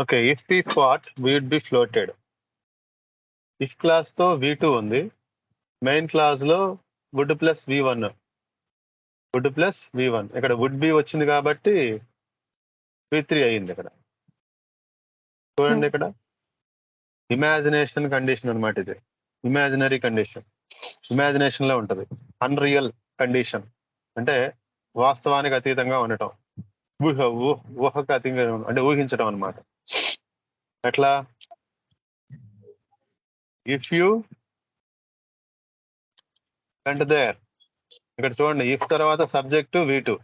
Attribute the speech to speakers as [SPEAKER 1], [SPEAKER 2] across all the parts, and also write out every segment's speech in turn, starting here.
[SPEAKER 1] Okay, if we fat weed be floated. If clause తో V2 ఉంది, main clause లో would plus V1. Would plus V1 ఇక్కడ would be వచ్చింది కాబట్టి V3 అయ్యింది. ఇక్కడ చూడండి, ఇక్కడ ఇమాజినేషన్ కండిషన్ అన్నమాట. ఇది ఇమాజినరీ కండిషన్, ఇమాజినేషన్ లో ఉంటది. అన్రియల్ కండిషన్ అంటే వాస్తవానికి అతీతంగా ఉండటం, ఊహకు అతీతంగా అంటే ఊహించడం అన్నమాట. ఎట్లా? ఇఫ్ యూ వెంట్ దేర్, ఇక్కడ చూడండి, ఇఫ్ తర్వాత సబ్జెక్టు V2,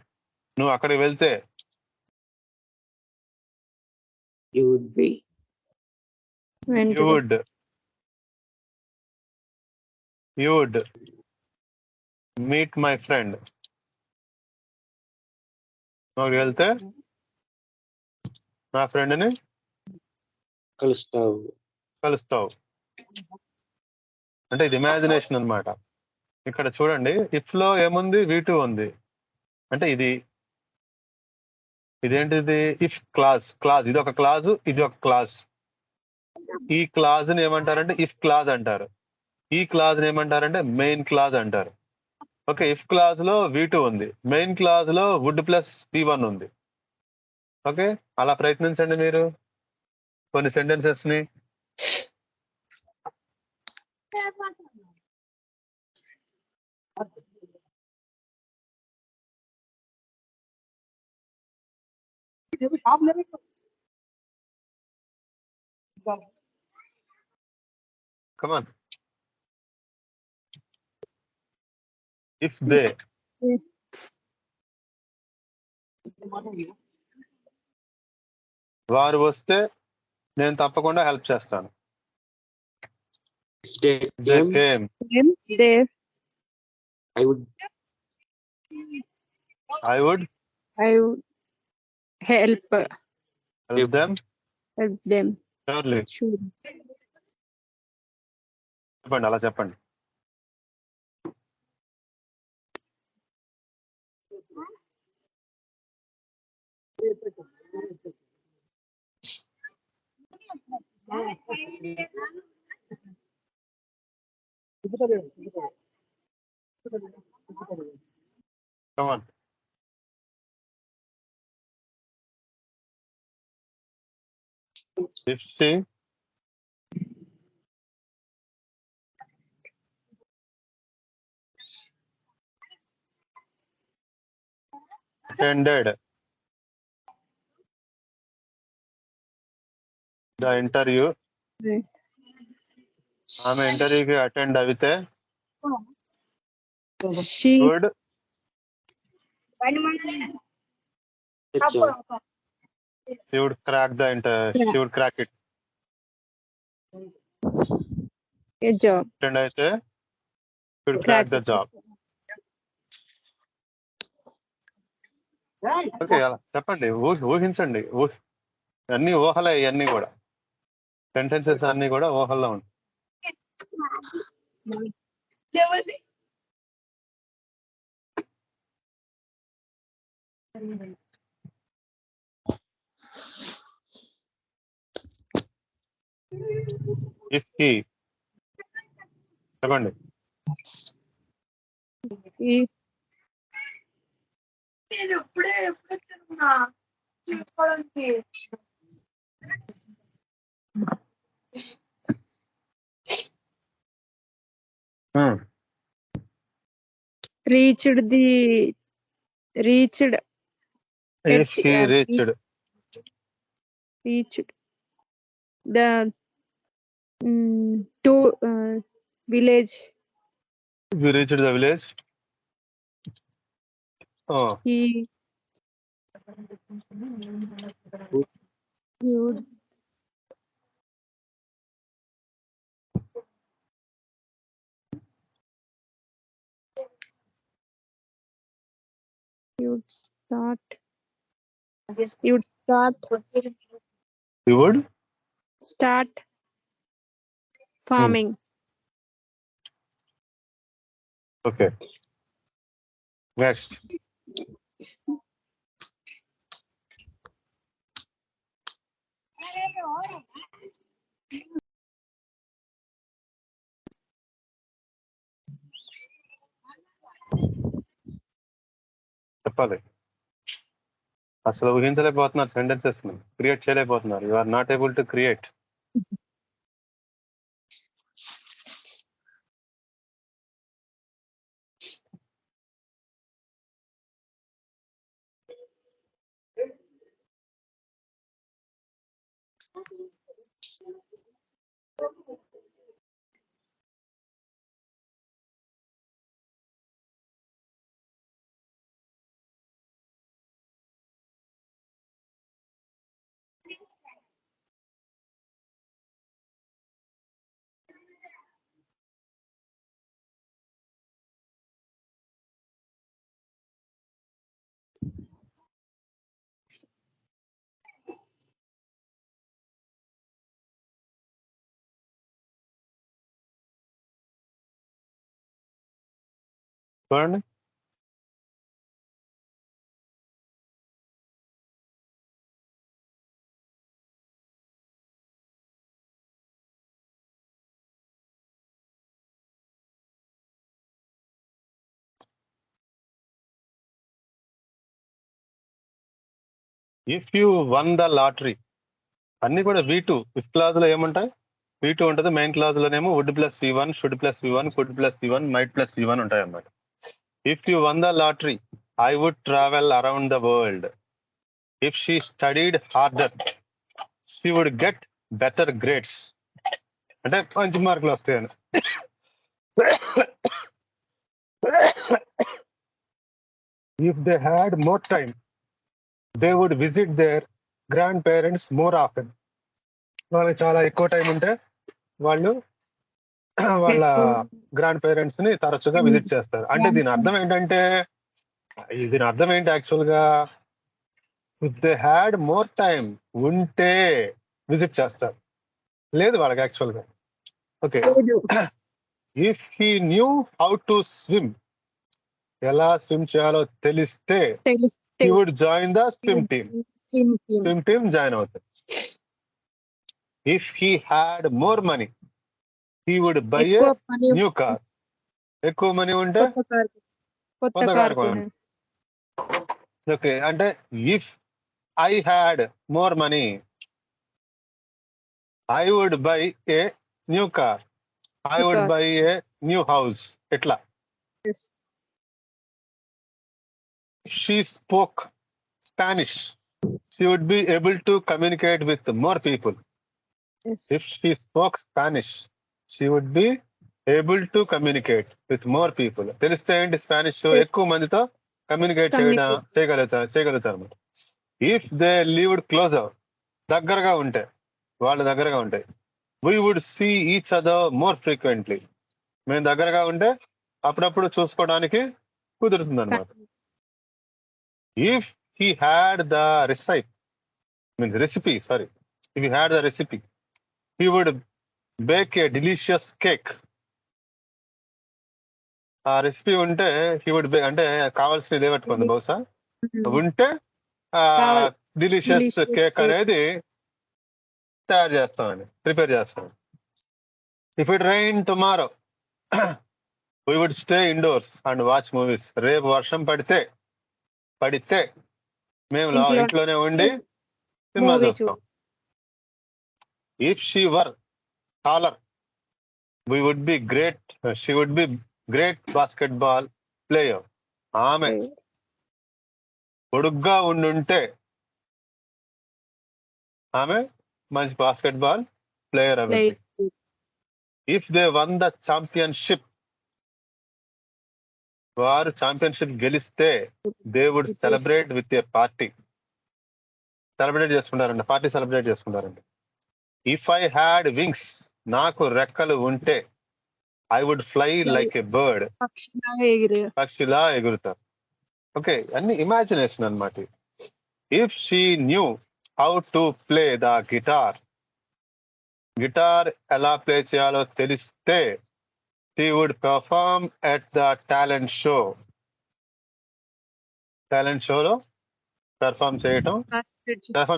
[SPEAKER 1] నువ్వు అక్కడికి వెళ్తే
[SPEAKER 2] You would be.
[SPEAKER 1] you would meet my friend. నువ్వు వెళ్తే నా ఫ్రెండ్ ని కలుస్తావు. అంటే ఇది ఇమాజినేషన్ అన్నమాట. ఇక్కడ చూడండి, ఇఫ్ లో ఏముంది? V2 ఉంది. అంటే ఇదేంటిది? If clause. ఇది ఒక క్లాజ్, ఇది ఒక క్లాజ్. ఈ క్లాజ్ ని ఏమంటారంటే ఇఫ్ క్లాజ్ అంటారు. ఈ క్లాజ్ ని ఏమంటారంటే మెయిన్ క్లాజ్ అంటారు. ఓకే, ఇఫ్ క్లాజ్ లో V2 ఉంది, మెయిన్ క్లాజ్ లో వుడ్ ప్లస్ V1 ఉంది. ఓకే, అలా ప్రయత్నించండి మీరు కొన్ని సెంటెన్సెస్ ని. Come on. If they. వారు వస్తే నేను తప్పకుండా హెల్ప్ చేస్తాను. They came.
[SPEAKER 2] I would
[SPEAKER 3] help
[SPEAKER 1] them.
[SPEAKER 3] Surely.
[SPEAKER 1] Sure. చెప్పండి, అలా చెప్పండి. Come on. If she attended the interview, ఆమె ఇంటర్వ్యూకి అటెండ్ అయితే she would crack it.
[SPEAKER 3] A job.
[SPEAKER 1] Attend అయితే she would crack the job. Okay, అలా చెప్పండి, ఊహించండి. అన్ని ఊహలే, ఇవన్నీ కూడా సెంటెన్సెస్ అన్ని కూడా ఊహల్లో ఉంటాయి. If he, చెప్పండి.
[SPEAKER 4] నేను ఎప్పుడు చెప్తున్నా చూసుకోవడానికి.
[SPEAKER 3] Reached
[SPEAKER 1] If he reached
[SPEAKER 3] the to village.
[SPEAKER 1] We reached the village. Oh.
[SPEAKER 3] He would start farming.
[SPEAKER 1] Okay. Next. చెప్పాలి. అసలు ఊహించలేకపోతున్నారు, సెంటెన్సెస్ క్రియేట్ చేయలేకపోతున్నారు. You are not able to create. చూడండి, if you won the lottery, అన్ని కూడా V2 if clause లో ఏముంటాయి? V2 ఉంటుంది. మెయిన్ క్లాజ్ లోనేమో would plus V1, should plus V1, could plus V1, might plus V1 ఉంటాయి అన్నమాట. If you won the lottery I would travel around the world. If she studied harder she would get better grades. అంటే మంచి మార్కులు వస్తాయని. If they had more time they would visit their grand parents more often. వాళ్ళకి చాలా ఎక్కువ time ఉంటే వాళ్ళు వాళ్ళ గ్రాండ్ పేరెంట్స్ ని తరచుగా విజిట్ చేస్తారు. అంటే దీని అర్థం ఏంటంటే, దీని అర్థం ఏంటి యాక్చువల్ గా? If they had more time ఉంటే విజిట్ చేస్తారు, లేదు వాళ్ళకి యాక్చువల్ గా. Okay, if he knew how to swim, ఎలా స్విమ్ చేయాలో తెలిస్తే he would join the swim team join అవుతారు. If he had more money he would buy a new car. ఎక్కువ మనీ ఉంటే కొత్త కార్ కొనాలి. ఓకే, అంటే if I had more money I would buy a new car, I would buy a new house. ఎట్లా? She spoke Spanish she would be able to communicate with more people. If she spoke Spanish she would be able to communicate with more people. తెలిస్తే ఏంటి? Spanish ఎక్కువ మందితో communicate చేయగలుగుతారు. If they lived closure, దగ్గరగా ఉంటే, వాళ్ళ దగ్గరగా ఉంటాయి. we would see each other more frequently. మేము దగ్గరగా ఉంటే అప్పుడప్పుడు చూసుకోవడానికి కుదురుతుంది అనమాట. If he had the recipe, if he had the recipe, he would bake a delicious cake. ఆ రెసిపీ ఉంటే he would bake, అంటే కావాల్సినది ఏమట్టుకుంది బహుశా ఉంటే డిలీషియస్ కేక్ అనేది తయారు చేస్తామండి, ప్రిపేర్ చేస్తాం. If it rain tomorrow we would stay indoors and watch movies. రేపు వర్షం పడితే మేము ఇంట్లోనే ఉండి సినిమా చూస్తాం. If she were taller she would be great basketball player. ఆమె పొడుగ్గా ఉండుంటే ఆమె మంచి బాస్కెట్బాల్ ప్లేయర్ అవ్వాలి. If they won the championship, వారు ఛాంపియన్షిప్ గెలిస్తే they would celebrate with a party. Celebrate చేసుకుంటారండి, పార్టీ సెలబ్రేట్ చేసుకుంటారండి. ఇఫ్ ఐ హ్యాడ్ వింగ్స్, నాకు రెక్కలు ఉంటే I would fly like a bird, పక్షిలా ఎగురుతారు. ఓకే, అన్ని ఇమాజినేషన్ అన్నమాట. If she knew how to play the guitar, guitar ఎలా ప్లే చేయాలో తెలిస్తే she would perform at the talent show. Talent షోలో పెర్ఫామ్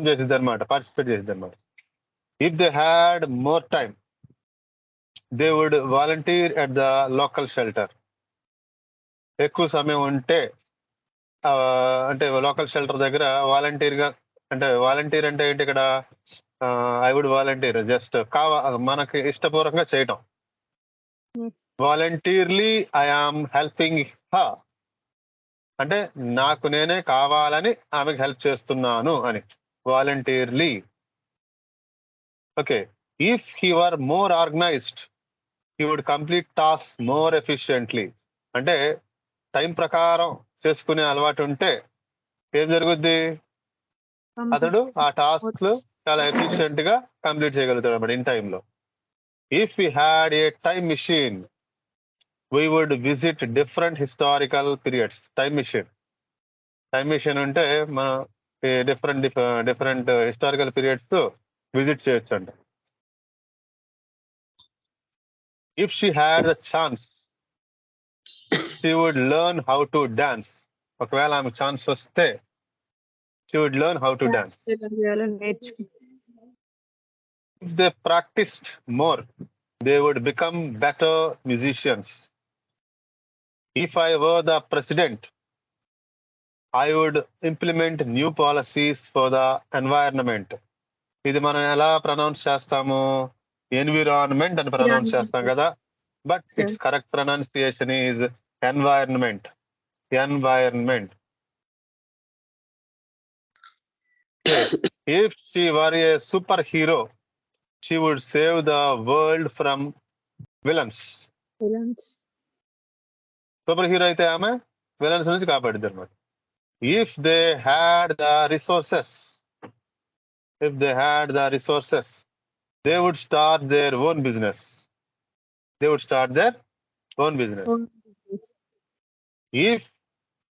[SPEAKER 1] చేసిద్ది అనమాట, పార్టిసిపేట్ చేసిద్ది అనమాట. If they had more time, they would volunteer at the local shelter. ఎక్కువ సమయం ఉంటే అంటే లోకల్ షెల్టర్ దగ్గర వాలంటీర్ అంటే ఏంటి ఇక్కడ? ఐ వుడ్ వాలంటీర్, జస్ట్ మనకి ఇష్టపూర్వకంగా చేయటం. Voluntarily I am helping her అంటే నాకు నేనే కావాలని ఆమెకు హెల్ప్ చేస్తున్నాను అని. Voluntarily. Okay. If he were more organised he would complete task more efficiently అంటే టైం ప్రకారం చేసుకునే అలవాటు ఉంటే ఏం జరుగుద్ది? అతడు ఆ టాస్క్ చాలా ఎఫిషియెంట్ గా కంప్లీట్ చేయగలుగుతాడు అన్నమాట ఇన్ టైంలో. If we had a time machine we would visit different historical periods. Time machine ఉంటే మనం డిఫరెంట్ హిస్టారికల్ పీరియడ్స్ విజిట్ చేయొచ్చు అంట. If she had the chance she would learn how to dance. ఒకవేళ ఆమె chance వస్తే she would learn how to dance. If they practiced more, they would become better musicians. If I were the president, I would implement new policies for the environment. ఇది మనం ఎలా pronounce చేస్తాము? Environment అని pronounce చేస్తాం కదా, but it's correct pronunciation is environment. If she were a superhero, she would save the world from villains. Super hero అయితే ఆమె villains నుంచి కాపాడిద్ది అనమాట. If they had the resources they would start their own business. If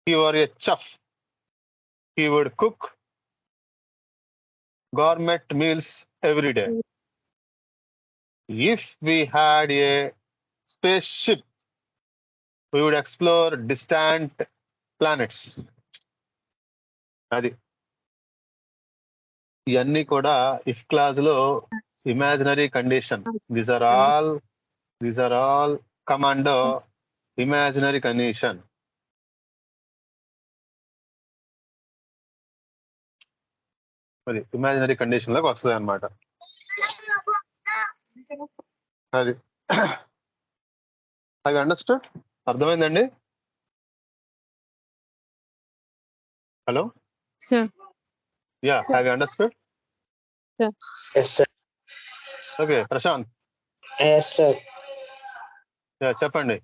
[SPEAKER 1] he were a chef he would cook gourmet meals every day. If we had a spaceship, we would explore distant planets. అది ఇవన్నీ కూడా if clause లో imaginary condition. These are all come under imaginary condition. అది imaginary condition లోకి వస్తుంది అనమాట. అది అవి అండర్స్టూడ్? అర్థమైందండి? Hello, yeah, have you understood?
[SPEAKER 2] Yes, sir.
[SPEAKER 1] Okay, Prashant.
[SPEAKER 2] Yes, sir.
[SPEAKER 1] Yeah, చెప్పండి.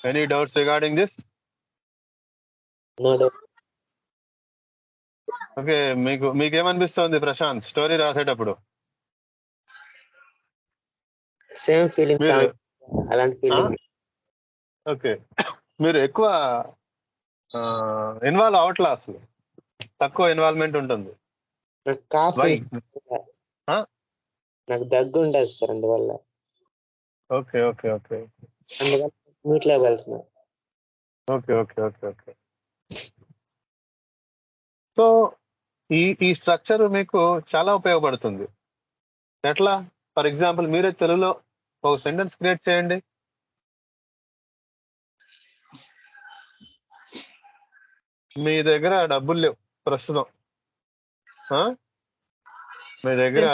[SPEAKER 1] Any doubts regarding this?
[SPEAKER 2] No doubt.
[SPEAKER 1] Okay, మీకేమనిపిస్తుంది ప్రశాంత్ స్టోరీ రాసేటప్పుడు?
[SPEAKER 2] Same feeling.
[SPEAKER 1] మీరు-
[SPEAKER 2] అలాంటి ఫీలింగ్.
[SPEAKER 1] ఓకే, మీరు ఎక్కువ ఇన్వాల్వ్ అవట్లా, అసలు తక్కువ ఇన్వాల్వ్మెంట్ ఉంటుంది.
[SPEAKER 2] నాకు కాఫీ
[SPEAKER 1] వై?
[SPEAKER 2] నాకు దగ్గు ఉండదు సార్, అందువల్ల
[SPEAKER 1] ఓకే
[SPEAKER 2] అందువల్ల మ్యూట్ లో వెళ్తున్నా.
[SPEAKER 1] ఓకే. సో ఈ స్ట్రక్చర్ మీకు చాలా ఉపయోగపడుతుంది. ఎట్లా? ఫర్ ఎగ్జాంపుల్ మీరే తెలుగులో ఒక సెంటెన్స్ క్రియేట్ చేయండి. మీ దగ్గర డబ్బులు లేవు ప్రస్తుతం, మీ దగ్గర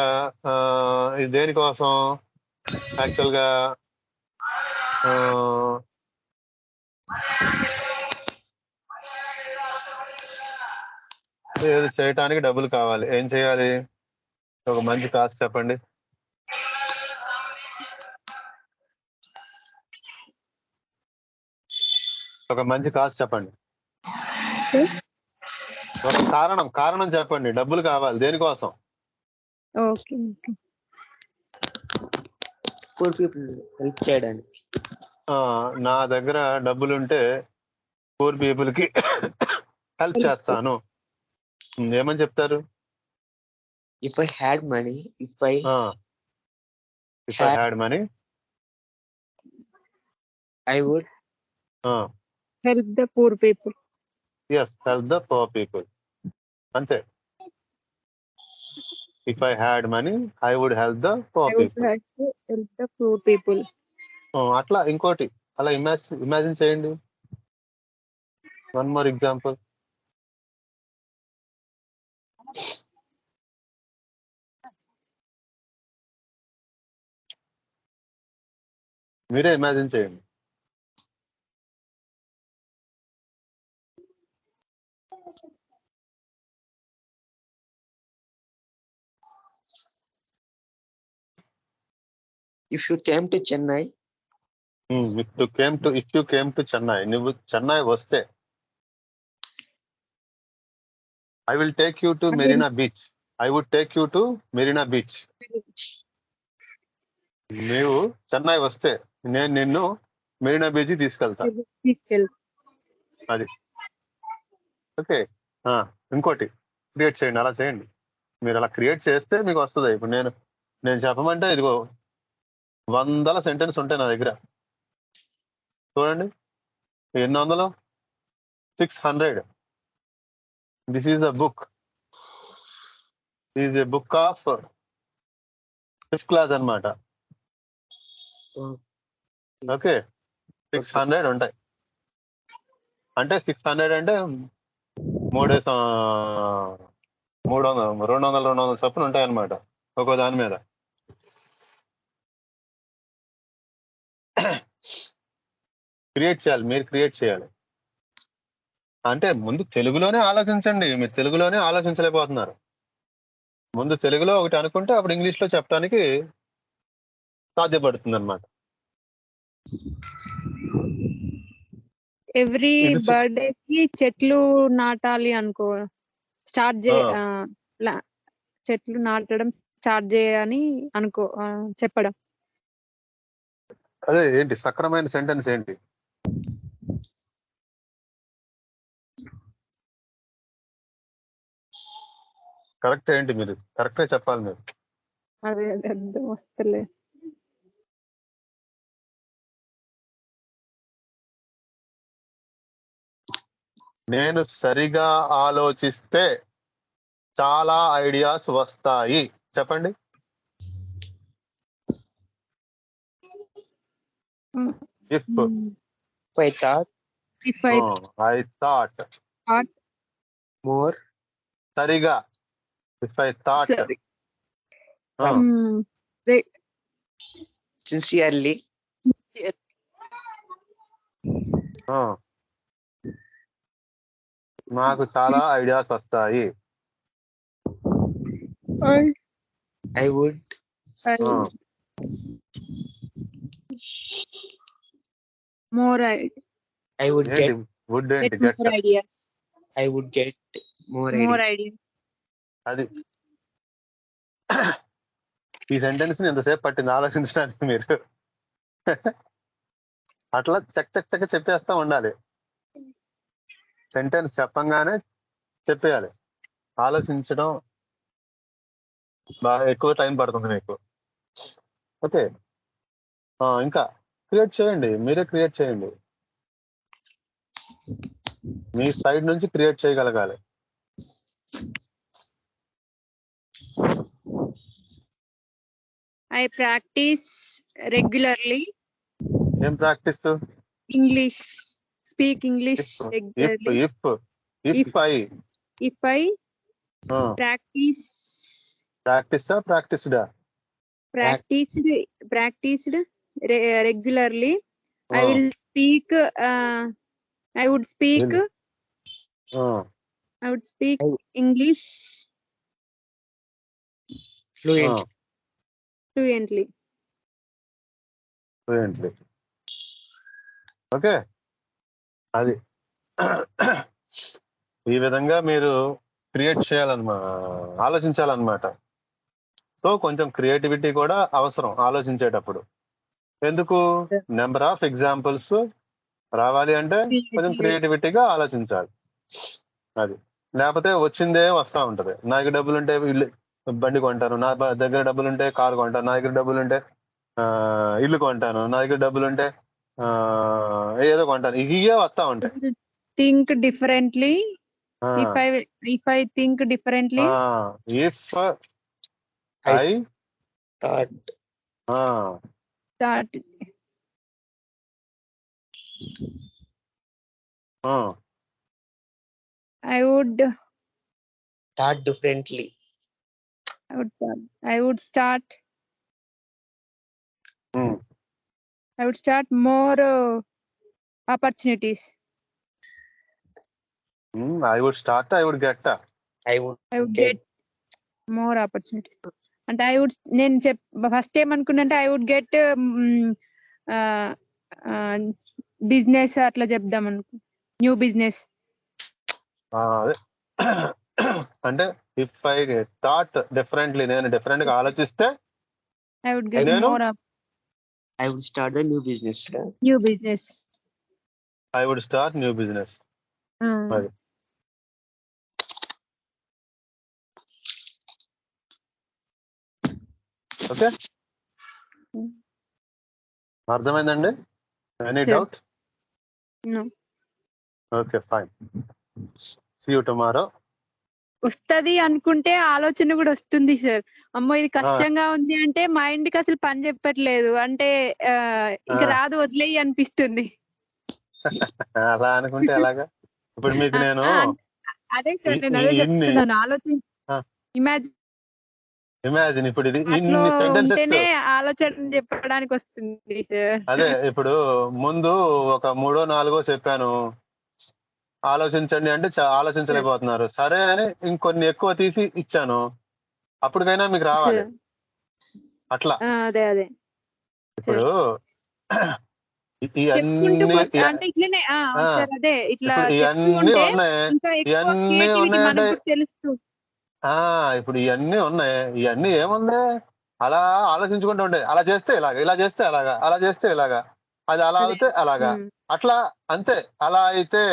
[SPEAKER 1] ఇది దేనికోసం? యాక్చువల్గా ఏది చేయటానికి డబ్బులు కావాలి. ఏం చేయాలి? ఒక మంచి కాస్ట్ చెప్పండి. ఒక మంచి కాస్ట్ చెప్పండి. ఒక కారణం చెప్పండి. డబ్బులు కావాలి దేనికోసం?
[SPEAKER 3] ఓకే.
[SPEAKER 2] పూర్ పీపుల్ హెల్ప్ చేయడానికి.
[SPEAKER 1] నా దగ్గర డబ్బులుంటే పూర్ పీపుల్ కి హెల్ప్ చేస్తాను. ఏమని చెప్తారు?
[SPEAKER 2] If I had money, if I
[SPEAKER 1] had money
[SPEAKER 2] I would
[SPEAKER 3] help the poor people.
[SPEAKER 1] Yes, help the poor people. అంతే. If I had money I would help the poor
[SPEAKER 3] I would
[SPEAKER 1] people.
[SPEAKER 3] like to help the poor people.
[SPEAKER 1] అట్లా ఇంకోటి అలా imagine చేయండి. One more example. మీరే imagine చేయండి.
[SPEAKER 2] If you came to Chennai,
[SPEAKER 1] if you came to Chennai, నువ్వు చెన్నై వస్తే I will take you to Marina Beach. I would take you to Marina Beach. నీవు చెన్నై వస్తే నేను నిన్ను మెరీనా బీచ్ తీసుకెళ్తా.
[SPEAKER 3] తీసుకెళ్ళి
[SPEAKER 1] అది ఓకే. ఇంకోటి క్రియేట్ చేయండి, అలా చేయండి. మీరు అలా క్రియేట్ చేస్తే మీకు వస్తుంది. ఇప్పుడు నేను చెప్పమంటే ఇదిగో 100 సెంటెన్స్ ఉంటాయి నా దగ్గర. చూడండి ఎన్ని వందలు, 600. This is a book. Is a book of 5th class అన్నమాట. ఓకే 600 ఉంటాయి. అంటే 600 అంటే 300 200 చొప్పున ఉంటాయి అన్నమాట ఒక్కో దాని మీద. క్రియేట్ చేయాలి, మీరు క్రియేట్ చేయాలి. అంటే ముందు తెలుగులోనే ఆలోచించండి. మీరు తెలుగులోనే ఆలోచించలేకపోతున్నారు. ముందు తెలుగులో ఒకటి అనుకుంటే అప్పుడు ఇంగ్లీష్లో చెప్పడానికి సాధ్యపడుతుంది అనమాట.
[SPEAKER 3] ఎవ్రీ
[SPEAKER 1] ఇది
[SPEAKER 3] బర్త్డే కి చెట్లు నాటాలి అనుకో, స్టార్ట్ చెట్లు నాటడం స్టార్ట్ చేయని అనుకో, చెప్పడం.
[SPEAKER 1] అదే ఏంటి సక్రమైన సెంటెన్స్ ఏంటి? కరెక్ట్ ఏంటి? మీరు కరెక్టే చెప్పాలి. మీరు
[SPEAKER 3] అదే అర్థం వస్తలే.
[SPEAKER 1] నేను సరిగా ఆలోచిస్తే చాలా ఐడియాస్ వస్తాయి. చెప్పండి. If
[SPEAKER 2] I thought
[SPEAKER 3] If I
[SPEAKER 1] I thought
[SPEAKER 3] thought
[SPEAKER 2] more,
[SPEAKER 1] సరిగా. If I thought
[SPEAKER 3] sorry. Right.
[SPEAKER 2] sincerely,
[SPEAKER 3] Sincere.
[SPEAKER 1] నాకు చాలా ఐడియాస్ వస్తాయి.
[SPEAKER 2] I would
[SPEAKER 3] More
[SPEAKER 2] I would
[SPEAKER 1] ఏంటి
[SPEAKER 2] get
[SPEAKER 1] వుడ్ ఏంటి?
[SPEAKER 3] get more ideas.
[SPEAKER 2] I would get more
[SPEAKER 3] More
[SPEAKER 2] ideas.
[SPEAKER 3] ideas.
[SPEAKER 1] అది ఈ sentence ని ఎంతసేపు పట్టింది ఆలోచించడానికి మీరు? అట్లా చక్క చెప్పేస్తా ఉండాలి. సెంటెన్స్ చెప్పంగానే చెప్పేయాలి. ఆలోచించడం బాగా ఎక్కువ టైం పడుతుంది మీకు. ఓకే, ఇంకా క్రియేట్ చేయండి. మీరే క్రియేట్ చేయండి. మీ సైడ్ నుంచి క్రియేట్ చేయగలగాలి.
[SPEAKER 3] I practice regularly
[SPEAKER 1] ఏం practice?
[SPEAKER 3] English. Speak English regularly.
[SPEAKER 1] If I
[SPEAKER 3] If I practiced regularly, I will speak. I would speak English fluently.
[SPEAKER 1] Okay, అది ఈ విధంగా మీరు క్రియేట్ ఆలోచించాలన్నమాట. సో కొంచెం క్రియేటివిటీ కూడా అవసరం ఆలోచించేటప్పుడు. ఎందుకు? నెంబర్ ఆఫ్ ఎగ్జాంపుల్స్ రావాలి అంటే కొంచెం క్రియేటివిటీగా ఆలోచించాలి. అది లేకపోతే వచ్చిందే వస్తూ ఉంటది. నా దగ్గర డబ్బులు ఉంటే బండి కొంటాను, నా దగ్గర డబ్బులు ఉంటే కారు కొంటాను, నా దగ్గర డబ్బులు ఉంటే ఇల్లు కొంటాను, నా దగ్గర డబ్బులు ఉంటే ఏదో కొంటాను. ఇవే వస్తా ఉంటాయి.
[SPEAKER 3] Think differently. If I think differently.
[SPEAKER 1] I
[SPEAKER 2] thought,
[SPEAKER 3] Start. I would
[SPEAKER 2] thought differently.
[SPEAKER 3] I would start more opportunities.
[SPEAKER 1] I would start I would get
[SPEAKER 2] I would
[SPEAKER 3] I would
[SPEAKER 2] get
[SPEAKER 3] get more opportunities. అంటే I would నేను first ఏమనుకున్నంటే I would get business అట్లా చెప్దాం అనుకో, new business.
[SPEAKER 1] అదే అంటే if I thought differently, నేను different గా ఆలోచిస్తే
[SPEAKER 3] I would get
[SPEAKER 1] నేను
[SPEAKER 3] more
[SPEAKER 2] I would start the new business.
[SPEAKER 3] new business.
[SPEAKER 1] I would start new business. అది ఓకే, అర్థమైందండి? Any
[SPEAKER 3] Sure.
[SPEAKER 1] Doubt?
[SPEAKER 3] No.
[SPEAKER 1] Okay fine, see you tomorrow.
[SPEAKER 3] వస్తది అనుకుంటే ఆలోచన కూడా వస్తుంది సార్. అమ్మో ఇది కష్టంగా ఉంది అంటే మైండ్ కి అసలు పని చెప్పట్లేదు, అంటే ఇక రాదు వదిలేయి అనిపిస్తుంది.
[SPEAKER 1] అలా అనుకుంటే ఎలాగా? ఇప్పుడు మీకు నేను
[SPEAKER 3] అదే సార్ నేను అదే చెప్తున్నాను,
[SPEAKER 1] ఇమాజిన్ ఇప్పుడు ఇది ఇన్ని
[SPEAKER 3] ఉంటేనే
[SPEAKER 1] సెంటెన్సెస్
[SPEAKER 3] ఆలోచన చెప్పడానికి వస్తుంది సార్.
[SPEAKER 1] అదే ఇప్పుడు ముందు ఒక 3 4 చెప్పాను, ఆలోచించండి అంటే ఆలోచించలేకపోతున్నారు. సరే అని ఇంకొన్ని ఎక్కువ తీసి ఇచ్చాను, అప్పటికైనా మీకు రావాలి. అట్లా
[SPEAKER 3] అదే అదే
[SPEAKER 1] ఇప్పుడు
[SPEAKER 3] అంటే ఇట్లనే సార్ అదే ఇట్లా
[SPEAKER 1] ఇవన్నీ ఉన్నాయి,
[SPEAKER 3] ఇంకా
[SPEAKER 1] ఇవన్నీ ఉన్నాయంటే
[SPEAKER 3] తెలుస్తూ
[SPEAKER 1] ఇప్పుడు ఇవన్నీ ఉన్నాయి. ఇవన్నీ ఏముంది, అలా ఆలోచించుకుంటూ ఉండే, అలా చేస్తే ఇలాగా, ఇలా చేస్తే అలాగా, అలా చేస్తే ఇలాగా, అది అలా అయితే అలాగా, అట్లా అంతే. అలా అయితే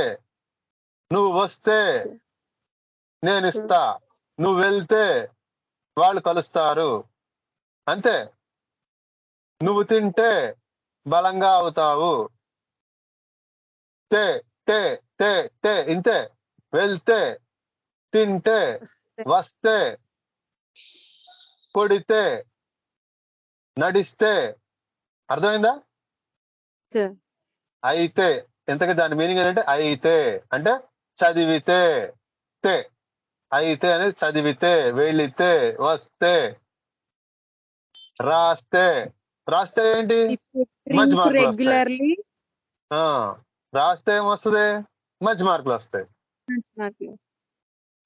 [SPEAKER 1] నువ్వు వస్తే నేను ఇస్తా, నువ్వు వెళ్తే వాళ్ళు కలుస్తారు, అంతే. నువ్వు తింటే బలంగా అవుతావు, తే తే తే తే ఇంతే. వెళ్తే, తింటే, వస్తే, కొడితే, నడిస్తే. అర్థమైందా? అయితే ఎంతగా దాని మీనింగ్ ఏంటంటే అయితే అంటే చదివితే, తే అయితే అనేది చదివితే, వెళితే, వస్తే, రాస్తే. రాస్తే ఏంటి? మంచి మార్కులు వస్తాయి. రాస్తే ఏమొస్తుంది? మంచి మార్కులు వస్తాయి.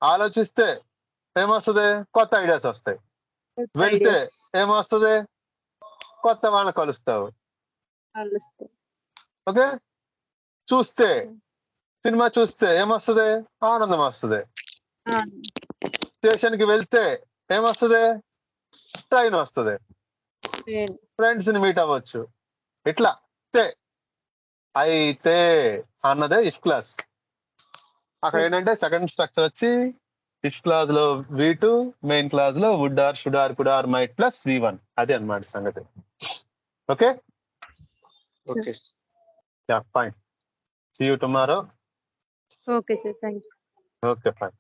[SPEAKER 1] ఆలోచిస్తే ఏమొస్తుంది? కొత్త ఐడియాస్ వస్తాయి. వెళ్తే ఏమొస్తుంది? కొత్త వాళ్ళని కలుస్తావు. ఓకే. చూస్తే, సినిమా చూస్తే ఏమొస్తుంది? ఆనందం వస్తుంది. స్టేషన్ కి వెళ్తే ఏమొస్తుంది? ట్రైన్ వస్తుంది. ఫ్రెండ్స్ ని మీట్ అవ్వచ్చు. ఇట్లా అయితే అన్నదే ఇఫ్ క్లాస్. అక్కడ ఏంటంటే సెకండ్ స్ట్రక్చర్ వచ్చి ఇఫ్ క్లాస్ లో V2, మెయిన్ క్లాస్ లో would or, should or, could or, might plus V1. అదే అన్నమాట సంగతి. Okay
[SPEAKER 2] Okay.
[SPEAKER 1] Fine, see you tomorrow.
[SPEAKER 3] Okay sir, thank you.
[SPEAKER 1] Okay fine.